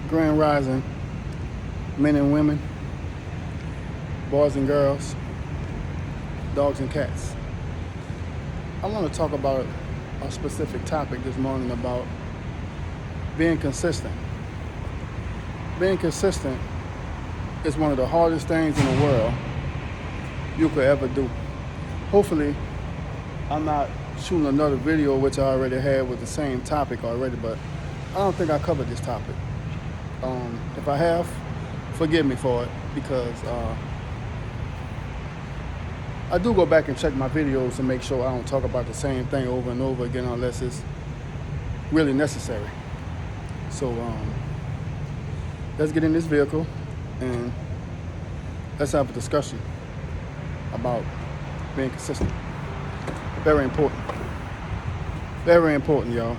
Grand Rising, men and women, boys and girls, dogs and cats. I want to talk about a specific topic this morning about being consistent. Being consistent is one of the hardest things in the world you could ever do. Hopefully, I'm not shooting another video which I already had with the same topic already, but I don't think I covered this topic. If I have, forgive me for it, because I do go back and check my videos to make sure I don't talk about the same thing over and over again unless it's really necessary. So let's get in this vehicle and let's have a discussion about being consistent. Very important. Very important, y'all.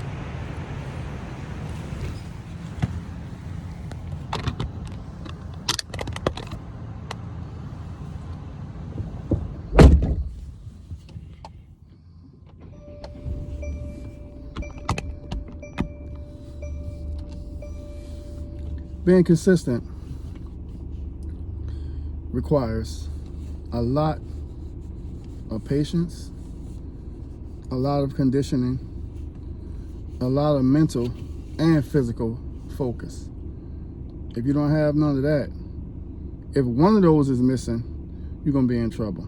Being consistent requires a lot of patience, a lot of conditioning, a lot of mental and physical focus. If you don't have none of that, if one of those is missing, you're going to be in trouble.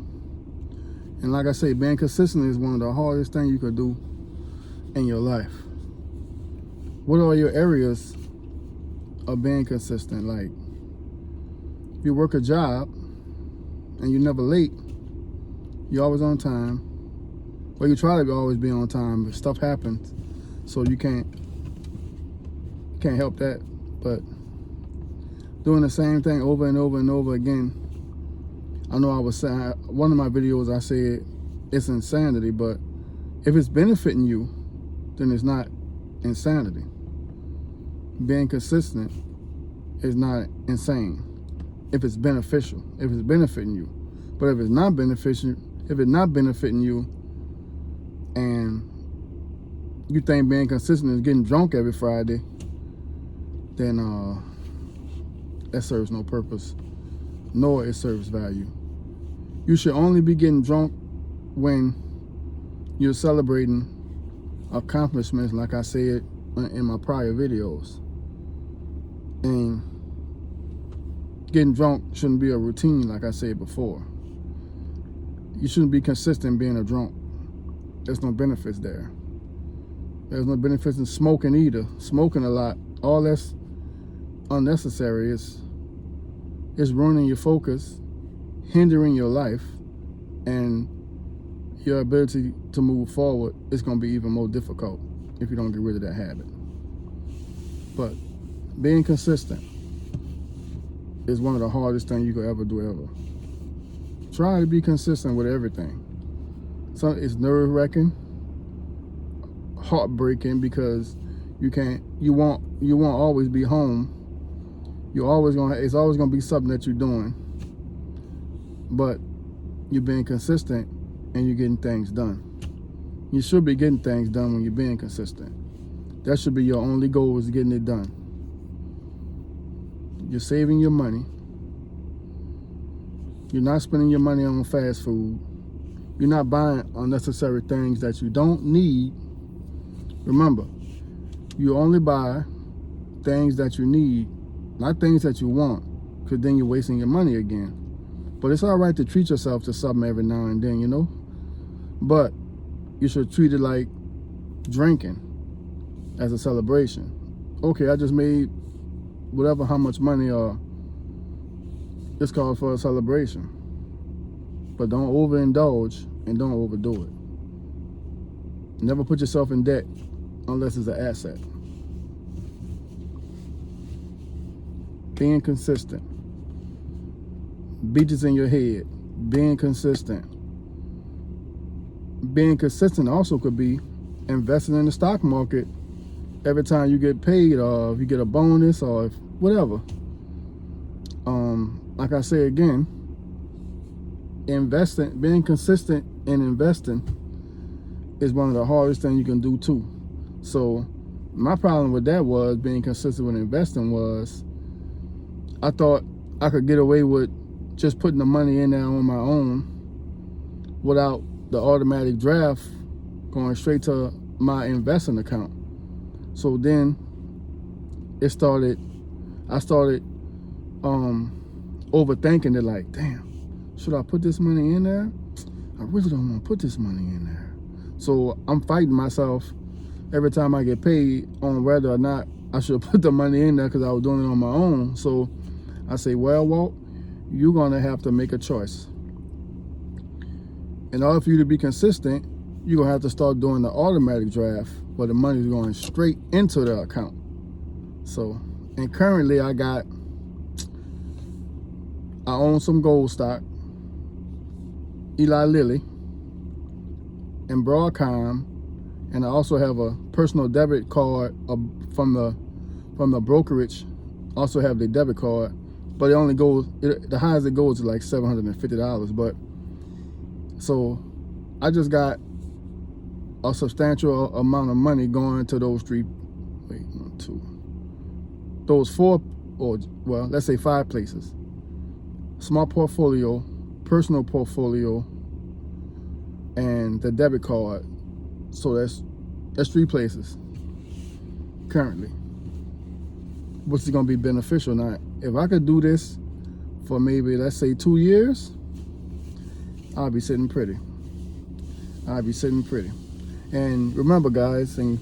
And like I say, being consistent is one of the hardest things you could do in your life. What are your areas of being consistent? Like, you work a job and you're never late, you're always on time. Well, you try to always be on time, but stuff happens, so you can't help that. But doing the same thing over and over and over again, I know I was saying, one of my videos I said it's insanity, but if it's benefiting you, then it's not insanity. Being consistent is not insane if it's beneficial, if it's benefiting you. But if it's not beneficial, if it's not benefiting you, and you think being consistent is getting drunk every Friday, then that serves no purpose, nor it serves value. You should only be getting drunk when you're celebrating accomplishments, like I said in my prior videos. And getting drunk shouldn't be a routine, like I said before. You shouldn't be consistent being a drunk. There's no benefits there. There's no benefits in smoking either. Smoking a lot, all that's unnecessary. It's ruining your focus, hindering your life, and your ability to move forward is going to be even more difficult if you don't get rid of that habit. But being consistent is one of the hardest things you could ever do ever. Try to be consistent with everything. So it's nerve-wracking, heartbreaking, because you won't always be home. It's always gonna be something that you're doing. But you're being consistent and you're getting things done. You should be getting things done when you're being consistent. That should be your only goal, is getting it done. You're saving your money. You're not spending your money on fast food. You're not buying unnecessary things that you don't need. Remember, you only buy things that you need, not things that you want, because then you're wasting your money again. But it's all right to treat yourself to something every now and then, you know? But you should treat it like drinking, as a celebration. Okay, I just made whatever, how much money, it's called for a celebration. But don't overindulge and don't overdo it. Never put yourself in debt unless it's an asset. Being consistent. Beaches in your head. Being consistent. Being consistent also could be investing in the stock market every time you get paid, or if you get a bonus, or if, whatever. Like I say again, being consistent in investing is one of the hardest things you can do too. So My problem with that was being consistent with investing was I thought I could get away with just putting the money in there on my own without the automatic draft going straight to my investing account. So then I started overthinking it, like, damn, should I put this money in there? I really don't want to put this money in there. So I'm fighting myself every time I get paid on whether or not I should put the money in there because I was doing it on my own. So I say, well, Walt, you're going to have to make a choice. In order for you to be consistent, you're going to have to start doing the automatic draft where the money's going straight into the account. So, and currently I own some gold stock, Eli Lilly, and Broadcom, and I also have a personal debit card from the brokerage. Also have the debit card, but it only goes, the highest it goes is like $750. But so I just got a substantial amount of money going to those those four, or well, let's say 5 places: small portfolio, personal portfolio, and the debit card. So that's 3 places currently, which is going to be beneficial. Now, if I could do this for maybe, let's say, 2 years, I'll be sitting pretty. And remember, guys and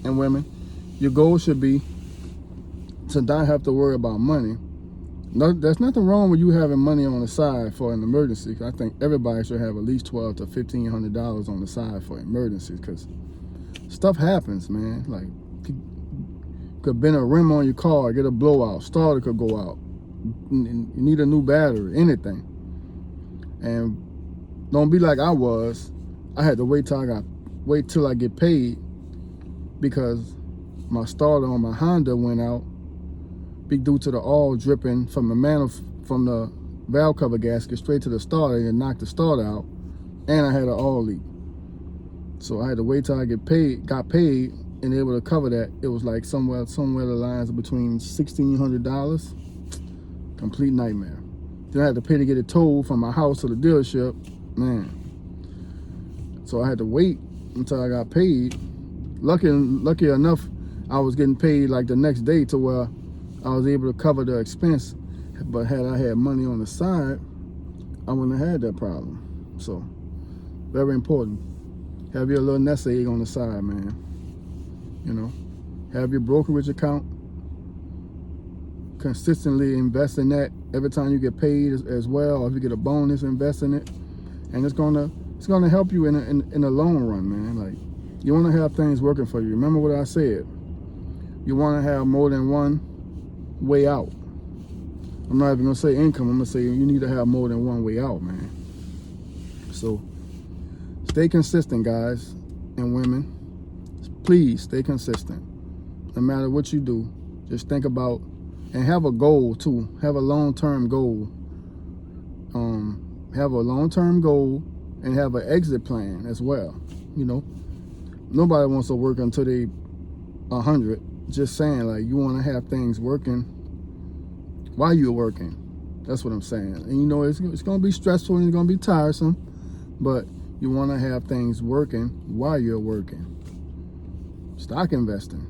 women, your goal should be to not have to worry about money. No, there's nothing wrong with you having money on the side for an emergency. I think everybody should have at least $1,200 to $1,500 on the side for emergencies, because stuff happens, man. Like, could bend a rim on your car, get a blowout, starter could go out, you need a new battery, anything. And don't be like I was. I had to wait till I get paid, because my starter on my Honda went out due to the oil dripping from the valve cover gasket straight to the starter, and knocked the starter out, and I had an oil leak. So I had to wait till I got paid, and able to cover that. It was like somewhere the lines of between $1,600. Complete nightmare. Then I had to pay to get it towed from my house to the dealership, man. So I had to wait until I got paid. Lucky enough, I was getting paid like the next day to where I was able to cover the expense. But had I had money on the side, I wouldn't have had that problem. So, very important. Have your little nest egg on the side, man. You know, have your brokerage account. Consistently invest in that every time you get paid as well. Or if you get a bonus, invest in it, and it's gonna help you in the long run, man. Like, you want to have things working for you. Remember what I said. You want to have more than one way out. I'm not even gonna say income. I'm gonna say you need to have more than one way out, man. So stay consistent, guys and women. Please stay consistent. No matter what you do, just think about and have a goal too. Have a long-term goal. Have a long-term goal and have an exit plan as well. You know, nobody wants to work until they 100. Just saying, like, you want to have things working while you're working. That's what I'm saying. And you know, it's going to be stressful and it's going to be tiresome, but you want to have things working while you're working. Stock investing.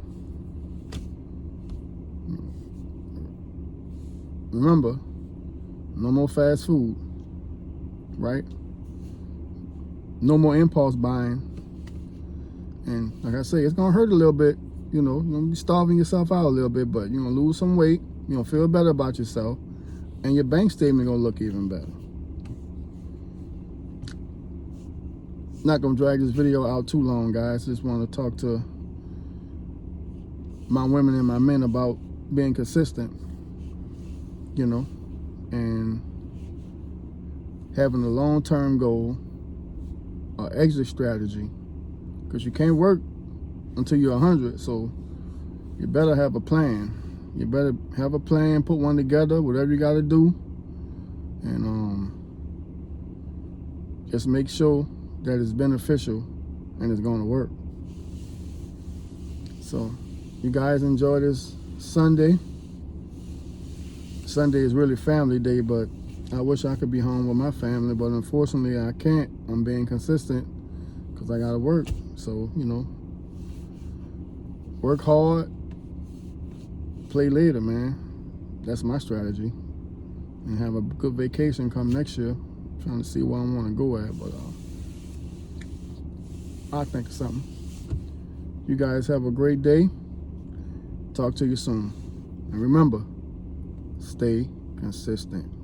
Remember, no more fast food, right? No more impulse buying. And like I say, it's going to hurt a little bit. You know, you're going to be starving yourself out a little bit, but you're going to lose some weight. You're going to feel better about yourself. And your bank statement going to look even better. Not going to drag this video out too long, guys. Just want to talk to my women and my men about being consistent, you know, and having a long-term goal, or exit strategy, because you can't work until you're 100. So you better have a plan. You better have a plan, put one together, whatever you got to do, and just make sure that it's beneficial and it's going to work. So you guys enjoy this Sunday. Sunday is really family day, but I wish I could be home with my family, but unfortunately I can't. I'm being consistent because I gotta work. So, you know, work hard, play later, man. That's my strategy. And have a good vacation come next year. Trying to see where I want to go at, but I'll think of something. You guys have a great day. Talk to you soon. And remember, stay consistent.